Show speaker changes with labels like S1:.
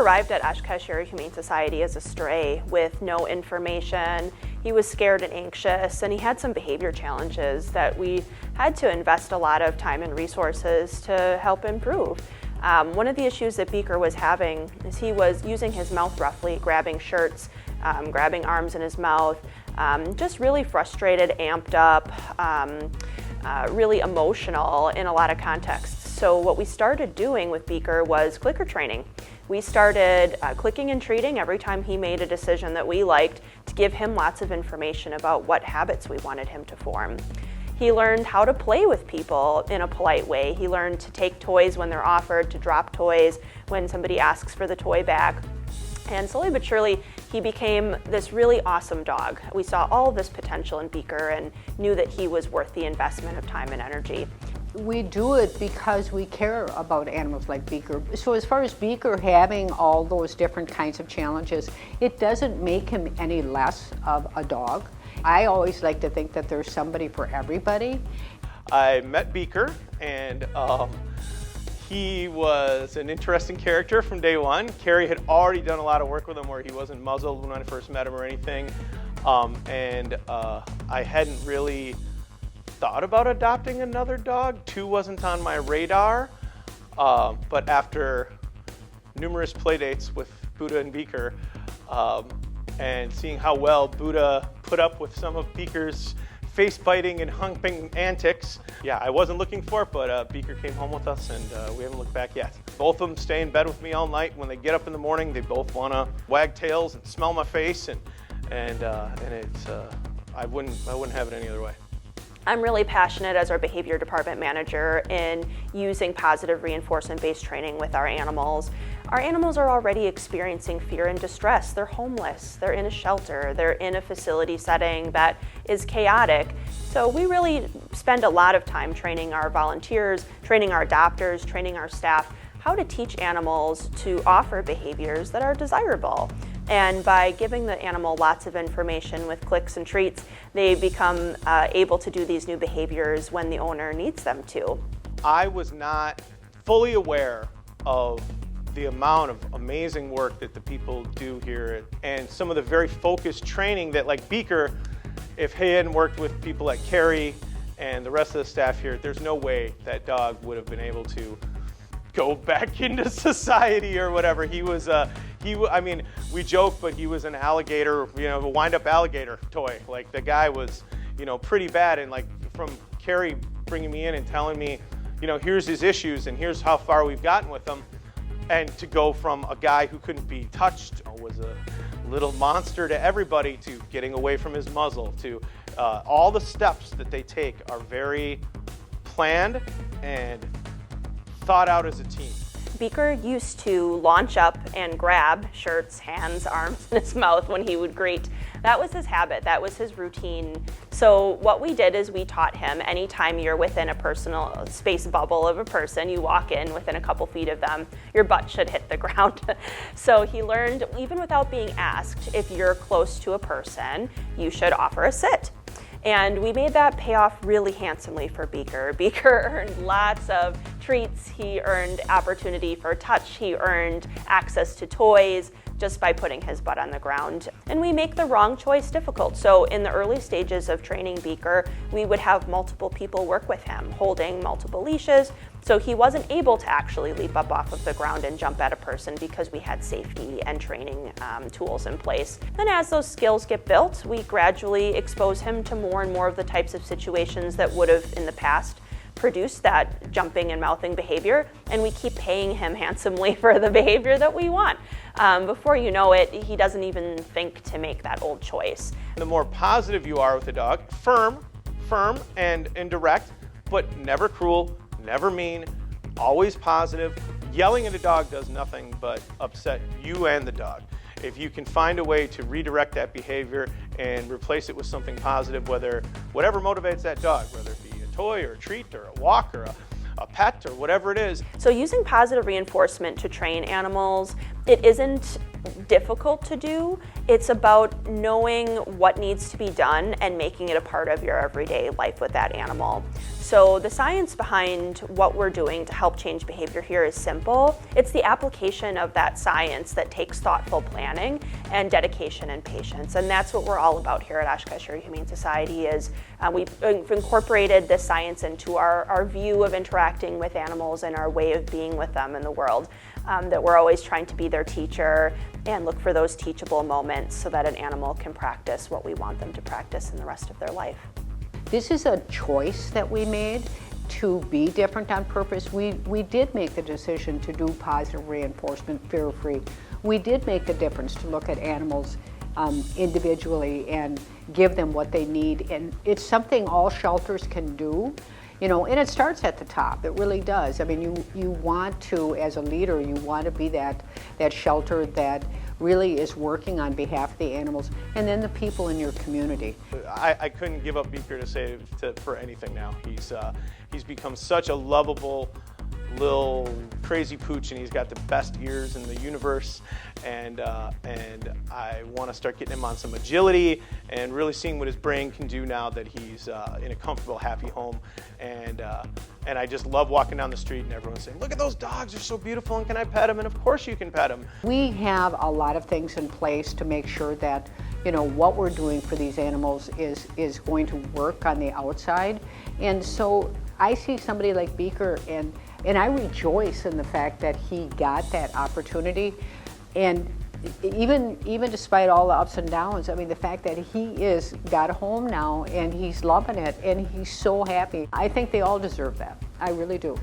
S1: arrived at Oshkosh Area Humane Society as a stray with no information. He was scared and anxious, and he had some behavior challenges that we had to invest a lot of time and resources to help improve. One of the issues that Beaker was having is he was using his mouth roughly, grabbing shirts, grabbing arms in his mouth, just really frustrated, amped up, really emotional in a lot of contexts. So what we started doing with Beaker was clicker training. We started clicking and treating every time he made a decision that we liked to give him lots of information about what habits we wanted him to form. He learned how to play with people in a polite way. He learned to take toys when they're offered, to drop toys when somebody asks for the toy back. And slowly but surely, he became this really awesome dog. We saw all of this potential in Beaker and knew that he was worth the investment of time and energy.
S2: We do it because we care about animals like Beaker. So as far as Beaker having all those different kinds of challenges, it doesn't make him any less of a dog. I always like to think that there's somebody for everybody.
S3: I met Beaker, and he was an interesting character from day one. Carrie had already done a lot of work with him where he wasn't muzzled when I first met him or anything. I hadn't really thought about adopting another dog. Two wasn't on my radar, but after numerous play dates with Buddha and Beaker, and seeing how well Buddha put up with some of Beaker's face biting and humping antics, yeah, I wasn't looking for it, but Beaker came home with us, and we haven't looked back yet. Both of them stay in bed with me all night. When they get up in the morning, they both want to wag tails and smell my face, and it's I wouldn't have it any other way.
S1: I'm really passionate as our behavior department manager in using positive reinforcement-based training with our animals. Our animals are already experiencing fear and distress. They're homeless, they're in a shelter, they're in a facility setting that is chaotic. So we really spend a lot of time training our volunteers, training our adopters, training our staff how to teach animals to offer behaviors that are desirable. And by giving the animal lots of information with clicks and treats, they become able to do these new behaviors when the owner needs them to.
S3: I was not fully aware of the amount of amazing work that the people do here and some of the very focused training that, like Beaker, if he hadn't worked with people like Carrie and the rest of the staff here, there's no way that dog would have been able to go back into society or whatever. He was, I mean, we joke, but he was an alligator, a wind-up alligator toy. Like, the guy was, pretty bad. And like, from Carrie bringing me in and telling me, here's his issues and here's how far we've gotten with them. And to go from a guy who couldn't be touched, was a little monster to everybody, to getting away from his muzzle, to all the steps that they take are very planned and thought out as a team.
S1: Beaker used to launch up and grab shirts, hands, arms in his mouth when he would greet. That was his habit, that was his routine. So what we did is we taught him anytime you're within a personal space bubble of a person, you walk in within a couple feet of them, your butt should hit the ground. So he learned, even without being asked, if you're close to a person, you should offer a sit. And we made that pay off really handsomely for Beaker. Beaker earned lots of treats. He earned opportunity for touch. He earned access to toys just by putting his butt on the ground. And we make the wrong choice difficult. So in the early stages of training Beaker, we would have multiple people work with him, holding multiple leashes. So he wasn't able to actually leap up off of the ground and jump at a person because we had safety and training tools in place. Then as those skills get built, we gradually expose him to more and more of the types of situations that would have in the past produced that jumping and mouthing behavior, and we keep paying him handsomely for the behavior that we want. Before you know it, he doesn't even think to make that old choice.
S3: The more positive you are with the dog, firm and direct, but never cruel, never mean, always positive. Yelling at a dog does nothing but upset you and the dog. If you can find a way to redirect that behavior and replace it with something positive, whatever motivates that dog, whether it be a toy or a treat or a walk or a pet or whatever it is.
S1: So using positive reinforcement to train animals, it isn't difficult to do. It's about knowing what needs to be done and making it a part of your everyday life with that animal. So the science behind what we're doing to help change behavior here is simple. It's the application of that science that takes thoughtful planning and dedication and patience. And that's what we're all about here at Oshkosh Area Humane Society is we've incorporated this science into our view of interacting with animals and our way of being with them in the world. That we're always trying to be their teacher and look for those teachable moments so that an animal can practice what we want them to practice in the rest of their life.
S2: This is a choice that we made to be different on purpose. We did make the decision to do positive reinforcement, fear-free. We did make the difference to look at animals individually and give them what they need. And it's something all shelters can do. You know, and it starts at the top, it really does. I mean, you want to, as a leader, you want to be that shelter that really is working on behalf of the animals and then the people in your community.
S3: I couldn't give up Beaker for anything now. He's become such a lovable little crazy pooch, and he's got the best ears in the universe, and I want to start getting him on some agility and really seeing what his brain can do now that he's in a comfortable, happy home, and I just love walking down the street and everyone's saying, look at those dogs, they're so beautiful, and can I pet them? And of course you can pet them.
S2: We have a lot of things in place to make sure that, you know, what we're doing for these animals is going to work on the outside. And so I see somebody like Beaker and I rejoice in the fact that he got that opportunity. And even despite all the ups and downs, I mean, the fact that he got a home now and he's loving it and he's so happy. I think they all deserve that. I really do.